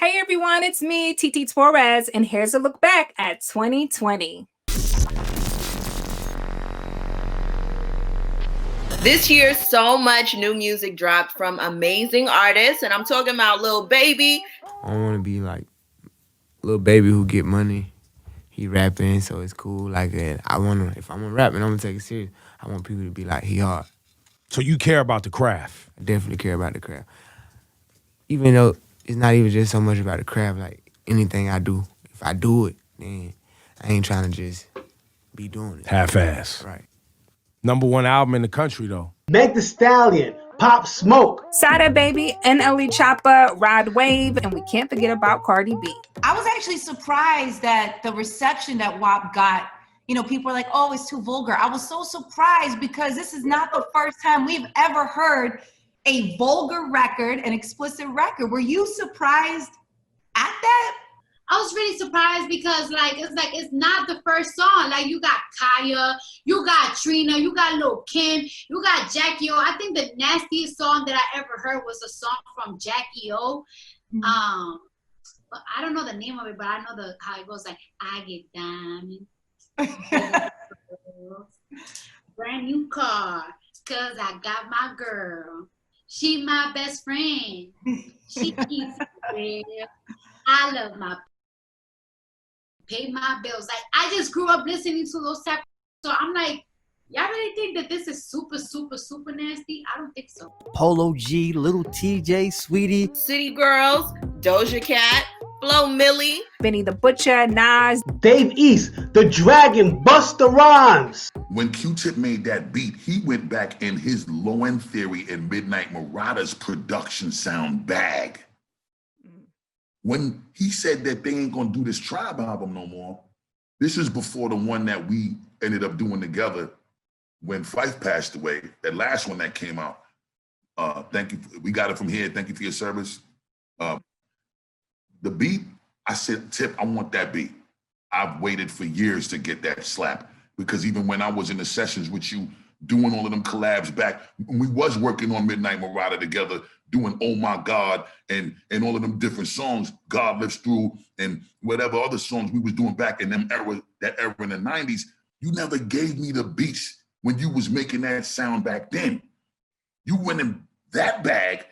Hey everyone, it's me, Titi Torres, and here's a look back at 2020. This year, so much new music dropped from amazing artists, and I'm talking about Lil Baby. I don't want to be like Lil Baby who get money. He rapping, so it's cool. Like that. If I'm gonna rap and I'm gonna take it serious, I want people to be like, he hard. So you care about the craft? I definitely care about the craft. Even though it's not even just so much about the craft, like anything I do, if I do it, then I ain't trying to just be doing it. Half-ass. Right. #1 album in the country, though. Megan Thee Stallion, Pop Smoke. Sada Baby, NLE Choppa, Rod Wave, and we can't forget about Cardi B. I was actually surprised that the reception that WAP got, people were like, oh, it's too vulgar. I was so surprised because this is not the first time we've ever heard a vulgar record, an explicit record. Were you surprised at that? I was really surprised because it's not the first song. Like you got Kaya, you got Trina, you got Lil Kim, you got Jackie O. I think the nastiest song that I ever heard was a song from Jackie O. Mm-hmm. But I don't know the name of it, but I know how it goes. Like I get diamonds, brand new car, 'cause I got my girl. She my best friend. She keeps it real. I love my pay my bills. Like I just grew up listening to those type. So I'm like, y'all really think that this is super, super, super nasty? I don't think so. Polo G, Little TJ, Sweetie, City Girls, Doja Cat, Flo Milli, Benny the Butcher, Nas, Dave East, The Dragon, Busta Rhymes. When QTip made that beat, he went back in his Low End Theory and Midnight Marauders production sound bag. When he said that they ain't gonna do this Tribe album no more, this is before the one that we ended up doing together when Fife passed away, that last one that came out. Thank you, we got it from here, thank you for your service. The beat, I said, Tip, I want that beat. I've waited for years to get that slap, because even when I was in the sessions with you, doing all of them collabs back, when we was working on Midnight Marauder together, doing Oh My God and all of them different songs, God Lives Through, and whatever other songs we was doing back in that era in the 90s, you never gave me the beats when you was making that sound back then. You went in that bag,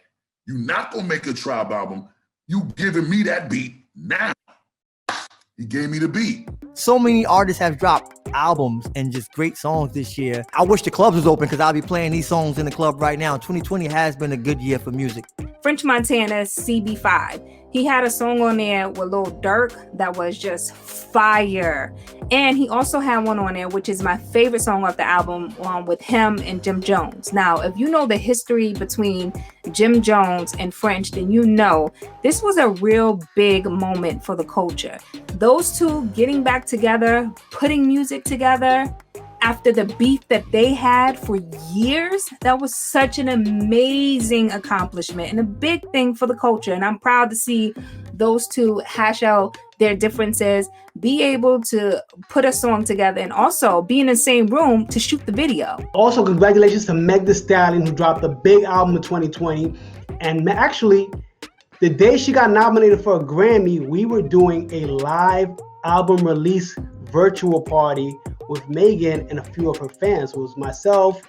you not gonna make a Tribe album, you giving me that beat now. He gave me the beat. So many artists have dropped albums and just great songs this year. I wish the clubs was open because I'll be playing these songs in the club right now. 2020 has been a good year for music. French Montana's CB5. He had a song on there with Lil Durk that was just fire. And he also had one on there, which is my favorite song off the album, with him and Jim Jones. Now, if you know the history between Jim Jones and French, then you know this was a real big moment for the culture. Those two getting back together, putting music together, after the beef that they had for years, that was such an amazing accomplishment and a big thing for the culture. And I'm proud to see those two hash out their differences, be able to put a song together, and also be in the same room to shoot the video. Also, congratulations to Megan Thee Stallion, who dropped a big album in 2020. And actually, the day she got nominated for a Grammy, we were doing a live album release virtual party with Megan and a few of her fans. It was myself,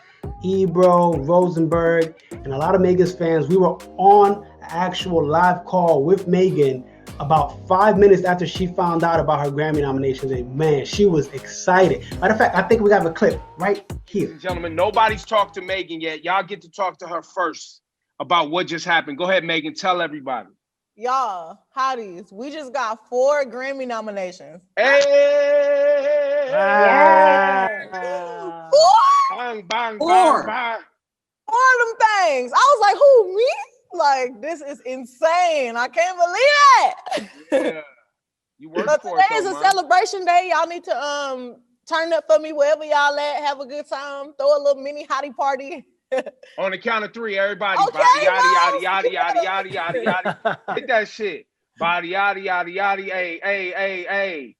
Ebro, Rosenberg, and a lot of Megan's fans. We were on an actual live call with Megan about 5 minutes after she found out about her Grammy nominations. And man, she was excited. Matter of fact, I think we have a clip right here. Ladies and gentlemen, nobody's talked to Megan yet. Y'all get to talk to her first about what just happened. Go ahead, Megan, tell everybody. Y'all, howdies. We just got 4 Grammy nominations. Hey! Yeah. 4? Bang, bang, 4. bang, bang. 4 of them things. I was like, who, me? Like, this is insane. I can't believe it. Yeah. You worked but for today it, is a man. Celebration day. Y'all need to turn up for me wherever y'all at. Have a good time. Throw a little mini hottie party. On the count of 3, everybody. Okay, body, yaddy, yaddy, yaddy, yaddy, yaddy, yaddy, yaddy. Hit that shit. Body, yaddy, yaddy, yaddy, ay, ay, ay, ay.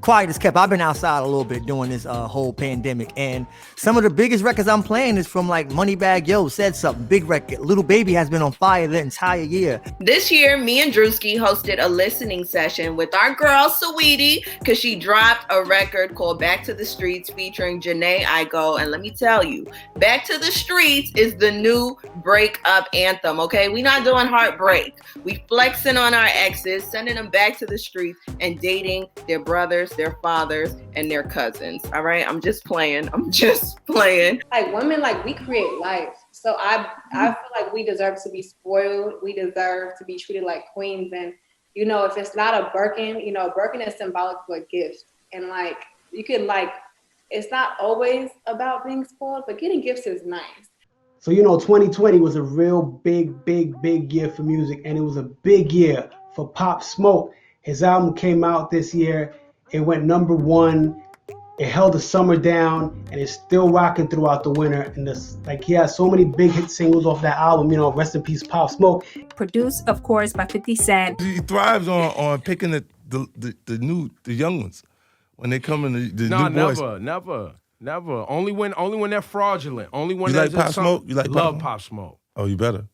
quiet as kept. I've been outside a little bit during this whole pandemic, and some of the biggest records I'm playing is from like Moneybagg Yo, Said Something, big record. Lil Baby has been on fire the entire year. This year, me and Drewski hosted a listening session with our girl, Saweetie, because she dropped a record called Back to the Streets featuring Jhené Aiko. And let me tell you, Back to the Streets is the new breakup anthem, okay? We not doing heartbreak. We flexing on our exes, sending them back to the streets and dating their brothers, their fathers, and their cousins, all right? I'm just playing. Like women, like we create life. So I feel like we deserve to be spoiled. We deserve to be treated like queens. And, you know, if it's not a Birkin, you know, Birkin is symbolic for a gift. And like, you can like, it's not always about being spoiled, but getting gifts is nice. So, you know, 2020 was a real big year for music. And it was a big year for Pop Smoke. His album came out this year. It went #1. It held the summer down, and it's still rocking throughout the winter. And this, like, he has so many big hit singles off that album. You know, rest in peace, Pop Smoke. Produced, of course, by 50 Cent. He thrives on picking the young ones when they come in the new boys. Never. Only when they're fraudulent. Only when you like Pop Smoke. You like love Pop Smoke. Oh, you better.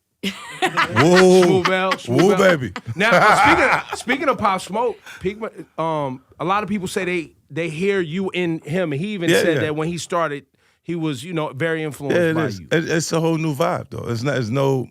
Whoa, Smooth baby. Now, speaking of Pop Smoke, a lot of people say they hear you in him. He even said that when he started, he was, you know, very influenced by you. It's a whole new vibe, though. It's no.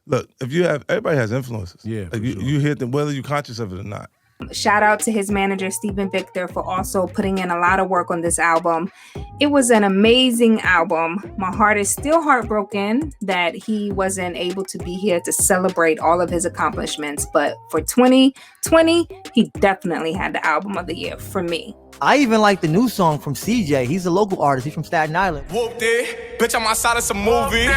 Look, everybody has influences. Yeah, like you hear them whether you're conscious of it or not. Shout out to his manager, Stephen Victor, for also putting in a lot of work on this album. It was an amazing album. My heart is still heartbroken that he wasn't able to be here to celebrate all of his accomplishments. But for 2020, he definitely had the album of the year for me. I even like the new song from CJ. He's a local artist. He's from Staten Island. Whoopty, bitch, I'm outside of some movie.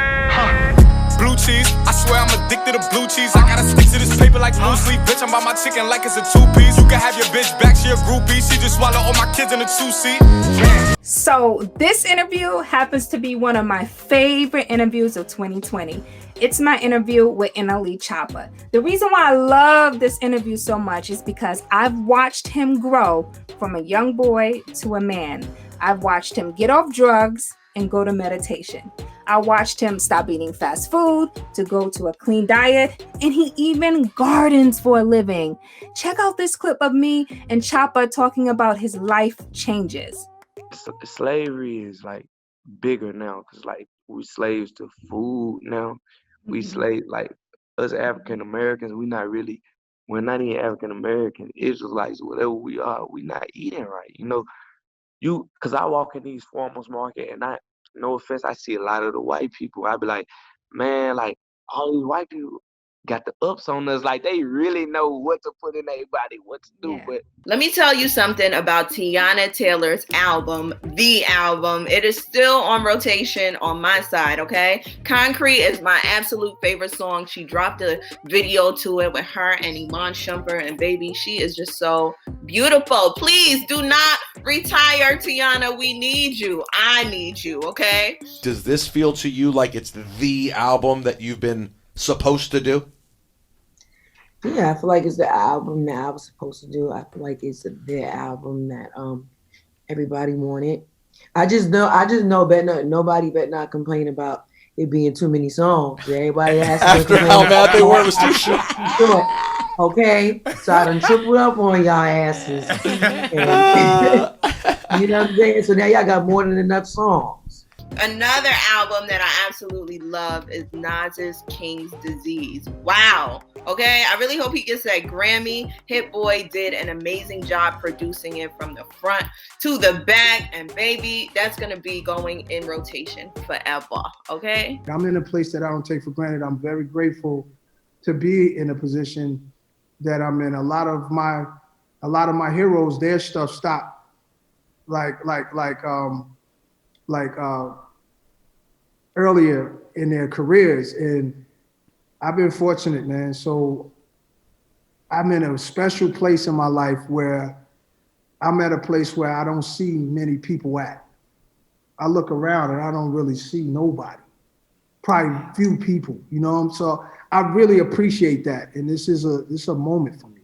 Blue cheese, I swear I'm addicted to blue cheese. I gotta stick to this paper like blue sleep. Bitch, I'm by my chicken like it's a 2-piece. You can have your bitch back, she a groupie. She just swallow all my kids in a 2-seat. So this interview happens to be one of my favorite interviews of 2020. It's my interview with NLE Choppa. The reason why I love this interview so much is because I've watched him grow from a young boy to a man. I've watched him get off drugs and go to meditation. I watched him stop eating fast food to go to a clean diet, and he even gardens for a living. Check out this clip of me and Choppa talking about his life changes. Slavery is like bigger now because like we slaves to food now. We slave, like us African Americans, we're not even African American. Israelites, whatever we are, we not eating right. You know, because I walk in these farmers market and no offense, I see a lot of the white people. I be like, man, like all these white people got the ups on us. Like they really know what to put in their body, what to do. But let me tell you something about Tiana Taylor's album, The Album. It is still on rotation on my side, okay? Concrete is my absolute favorite song. She dropped a video to it with her and Iman Shumpert, and baby, she is just so beautiful. Please do not retire, Tiana. We need you. I need you, okay? Does this feel to you like it's the album that you've been supposed to do? Yeah, I feel like it's the album that I was supposed to do. I feel like it's the album that everybody wanted. I just know nobody better not complain about it being too many songs. Everybody has to after how bad they were, it was too short. Okay, so I done tripled up on y'all asses. And, you know what I'm saying? So now y'all got more than enough songs. Another album that I absolutely love is Nas's King's Disease. Wow. Okay, I really hope he gets that Grammy. Hit Boy did an amazing job producing it from the front to the back. And baby, that's going to be going in rotation forever. Okay? I'm in a place that I don't take for granted. I'm very grateful to be in a position that I'm in. A lot of my heroes, their stuff stopped. Earlier in their careers, and I've been fortunate, man. So I'm in a special place in my life where I'm at a place where I don't see many people at. I look around and I don't really see nobody, probably few people, you know. So I really appreciate that, and this is a moment for me.